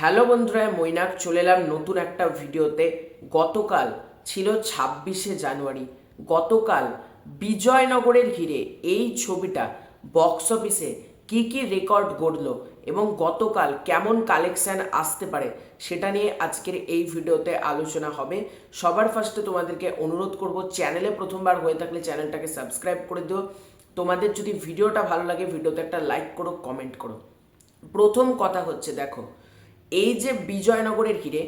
Hello বন্ধুরা, মৈনাক চলে এলাম নতুন একটা ভিডিওতে। গতকাল ছিল 26শে জানুয়ারি। গতকাল বিজয়নগরের হিরে এই ছবিটা বক্স অফিসে কি কি রেকর্ড গড়লো এবং গতকাল কেমন কালেকশন আসতে পারে সেটা নিয়ে আজকের এই ভিডিওতে আলোচনা হবে। সবার ফার্স্টে তোমাদেরকে অনুরোধ করব, চ্যানেলে প্রথমবার হয়ে থাকলে চ্যানেলটাকে সাবস্ক্রাইব করে দিও। তোমাদের যদি ভিডিওটা ভালো লাগে ভিডিওতে একটা লাইক করো, কমেন্ট করো। প্রথম কথা হচ্ছে, দেখো, এই যে বিজয়নগরের হিরে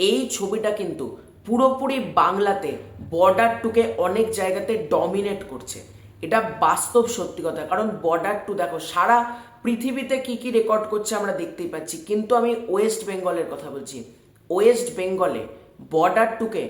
এই ছবিটা কিন্তু পুরোপুরি বাংলাতে বর্ডার টুকে অনেক জায়গাতে ডমিনেট করছে। এটা বাস্তব সত্যি কথা, কারণ বর্ডার টু দেখো সারা পৃথিবীতে কি কি রেকর্ড করছে আমরা দেখতেই পাচ্ছি, কিন্তু আমি ওয়েস্ট বেঙ্গলের কথা বলছি। ওয়েস্ট বেঙ্গলে বর্ডার টুকে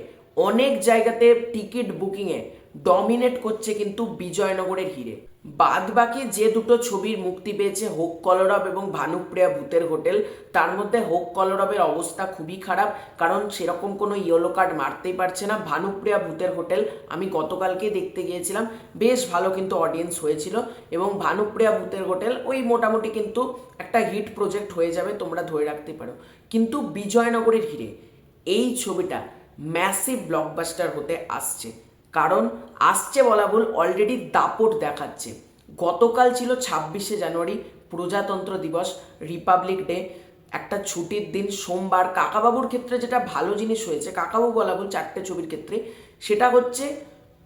অনেক জায়গাতে টিকিট বুকিংয়ে ডমিনেট করছে কিন্তু বিজয়নগরের হিরে। বাদ বাকি যে দুটো ছবির মুক্তি পেয়েছে, হোক কলরব এবং ভানুপ্রিয়া ভূতের হোটেল, তার মধ্যে হোক কলরবের অবস্থা খুবই খারাপ, কারণ সেরকম কোনো ইয়েলো কার্ড মারতেই পারছে না। ভানুপ্রিয়া ভূতের হোটেল আমি গতকালকে দেখতে গিয়েছিলাম, বেশ ভালো কিন্তু অডিয়েন্স হয়েছিল এবং ভানুপ্রিয়া ভূতের হোটেল ওই মোটামুটি কিন্তু একটা হিট প্রজেক্ট হয়ে যাবে, তোমরা ধরে রাখতে পারো। কিন্তু বিজয়নগরের হিরে এই ছবিটা ম্যাসিভ ব্লকবাস্টার হতে আসছে, কারণ আসছে বলা ভুল, অলরেডি দাপট দেখাচ্ছে। গতকাল ছিল 26শে জানুয়ারি, প্রজাতন্ত্র দিবস, রিপাবলিক ডে, একটা ছুটির দিন, সোমবার। কাকাবাবুর ক্ষেত্রে যেটা ভালো জিনিস হয়েছে, কাকাবাবু বলা ভুল, চারটে ছবির ক্ষেত্রে, সেটা হচ্ছে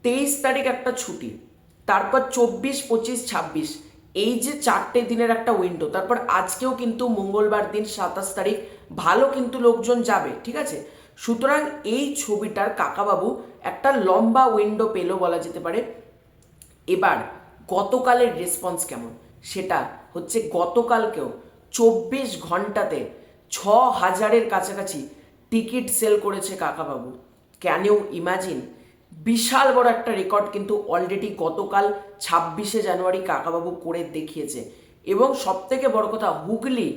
23 তারিখ একটা ছুটি, তারপর 24, 25, 26, এই যে চারটে দিনের একটা উইন্ডো, তারপর আজকেও কিন্তু মঙ্গলবার দিন 27 তারিখ, ভালো কিন্তু লোকজন যাবে, ঠিক আছে। সুতরাং এই ছবিটার কাকাবাবু একটা লম্বা উইন্ডো পেল বলা যেতে পারে। এবার গতকালের রেসপন্স কেমন সেটা হচ্ছে, গতকালকেও 24 ঘন্টাতে 6000-এর কাছাকাছি টিকিট সেল করেছে কাকাবাবু। Can you imagine? বিশাল বড় একটা রেকর্ড কিন্তু অলরেডি গতকাল 26শে জানুয়ারি কাকাবাবু করে দেখিয়েছে। এবং সবথেকে বড় কথা, হুগলি,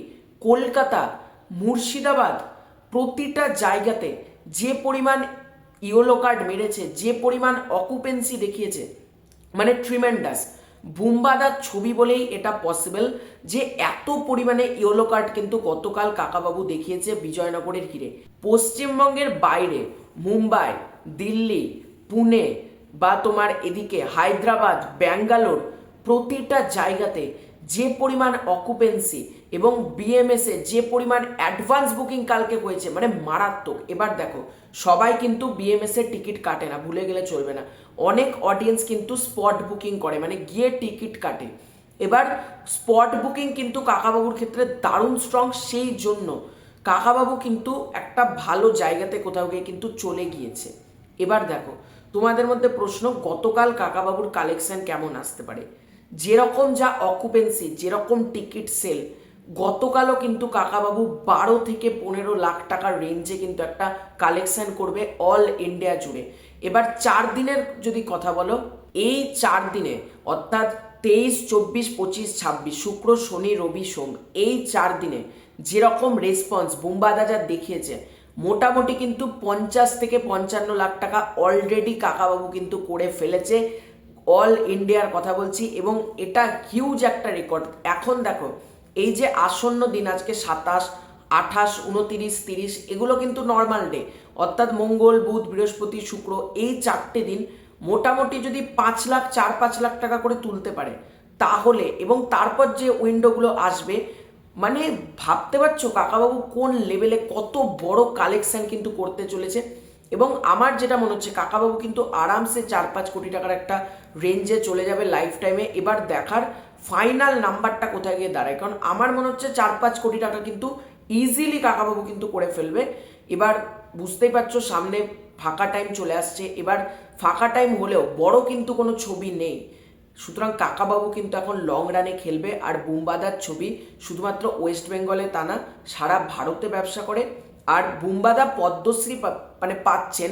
কলকাতা, মুর্শিদাবাদ, প্রতিটা জায়গাতে যে পরিমাণ ইয়েলো কার্ড মেরেছে, যে পরিমাণ অকুপেন্সি দেখিয়েছে, মানে ট্রিমেন্ডাস। বুম্বাদার ছবি বলেই এটা পসিবল যে এত পরিমাণে ইয়েলো কার্ড কিন্তু গতকাল কাকাবাবু দেখিয়েছে বিজয়নগরের হিরে। পশ্চিমবঙ্গের বাইরে মুম্বাই, দিল্লি, পুনে বা তোমার এদিকে হায়দ্রাবাদ, ব্যাঙ্গালোর, প্রতিটা জায়গাতে যে পরিমাণ অকুপেন্সি এবং বিএমএসে যে পরিমাণ অ্যাডভান্স বুকিং কালকে হয়েছে, মানে মারাত্মক। এবার দেখো, সবাই কিন্তু বিএমএসের টিকিট কাটে না, ভুলে গেলে চলবে না। অনেক অডিয়েন্স কিন্তু স্পট বুকিং করে, মানে গিয়ে টিকিট কাটে। এবার স্পট বুকিং কিন্তু কাকাবাবুর ক্ষেত্রে দারুণ স্ট্রং, সেই জন্য কাকাবাবু কিন্তু একটা ভালো জায়গাতে কোথাও গিয়ে কিন্তু চলে গিয়েছে। এবার দেখো, তোমাদের মধ্যে প্রশ্ন, গতকাল কাকাবাবুর কালেকশন কেমন আসতে পারে? যেরকম যা অকুপেন্সি, যেরকম টিকিট সেল, গতকালও কিন্তু কাকাবাবু 12 থেকে 15 লাখ টাকার রেঞ্জে কিন্তু একটা কালেকশন করবে অল ইন্ডিয়া জুড়ে। এবার 4 দিনের যদি কথা বলো, এই 4 দিনে অর্থাৎ 23, 24, 25, 26, শুক্র, শনি, রবি, সোম, এই 4 দিনে যেরকম রেসপন্স বুম্বাদা যা দেখিয়েছে, মোটামুটি কিন্তু 50 থেকে 55 লাখ টাকা অলরেডি কাকাবাবু কিন্তু করে ফেলেছে, অল ইন্ডিয়ার কথা বলছি। এবং এটা হিউজ একটা রেকর্ড। এখন দেখো, এই যে আসন্ন দিন, আজকে 27, 28, 29, 30, এগুলো কিন্তু নর্মাল ডে, অর্থাৎ মঙ্গল, বুধ, বৃহস্পতি, শুক্র, এই 4টে দিন মোটামুটি যদি 5 লাখ, 4-5 লাখ টাকা করে তুলতে পারে তাহলে, এবং তারপর যে উইন্ডোগুলো আসবে, মানে ভাবতে পারছো কাকাবাবু কোন লেভেলে কত বড় কালেকশন কিন্তু করতে চলেছে। এবং আমার যেটা মনে হচ্ছে, কাকাবাবু কিন্তু আরামসে 4-5 কোটি টাকার একটা রেঞ্জে চলে যাবে লাইফ টাইমে। এবার দেখার ফাইনাল নাম্বারটা কোথায় গিয়ে দাঁড়ায়, কারণ আমার মনে হচ্ছে 4-5 কোটি টাকা কিন্তু ইজিলি কাকাবাবু কিন্তু করে ফেলবে। এবার বুঝতেই পারছো সামনে ফাঁকা টাইম চলে আসছে, এবার ফাঁকা টাইম হলেও বড় কিন্তু কোনো ছবি নেই, সুতরাং কাকাবাবু কিন্তু এখন লং রানে খেলবে। আর বুম্বাদার ছবি শুধুমাত্র ওয়েস্ট বেঙ্গলে তা না, সারা ভারতে ব্যবসা করে। আর বুম্বাদা পদ্মশ্রী মানে পাচ্ছেন,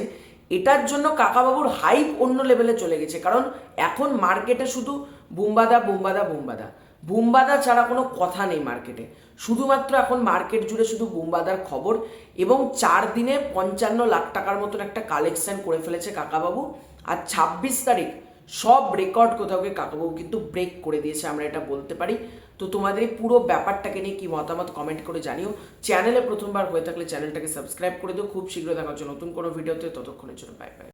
এটার জন্য কাকাবাবুর হাইপ অন্য লেভেলে চলে গেছে, কারণ এখন মার্কেটে শুধু বুম্বাদা বুম্বাদা বুম্বাদা, বুম্বাদা ছাড়া কোনো কথা নেই মার্কেটে, শুধুমাত্র এখন মার্কেট জুড়ে শুধু বুম্বাদার খবর। এবং 4 দিনে 55 লাখ টাকার মতন একটা কালেকশন করে ফেলেছে কাকাবাবু। আর 26 তারিখ সব রেকর্ড কোথাও গিয়ে কাকাবাবু কিন্তু ব্রেক করে দিয়েছে, আমরা এটা বলতে পারি। তো তোমাদের এই পুরো ব্যাপারটাকে নিয়ে কি মতামত কমেন্ট করে জানিও। চ্যানেলে প্রথমবার হয়ে থাকলে চ্যানেলটাকে সাবস্ক্রাইব করে দিও। খুব শীঘ্র দেখা হচ্ছে নতুন কোনো ভিডিওতে, ততক্ষণের জন্য বাই বাই।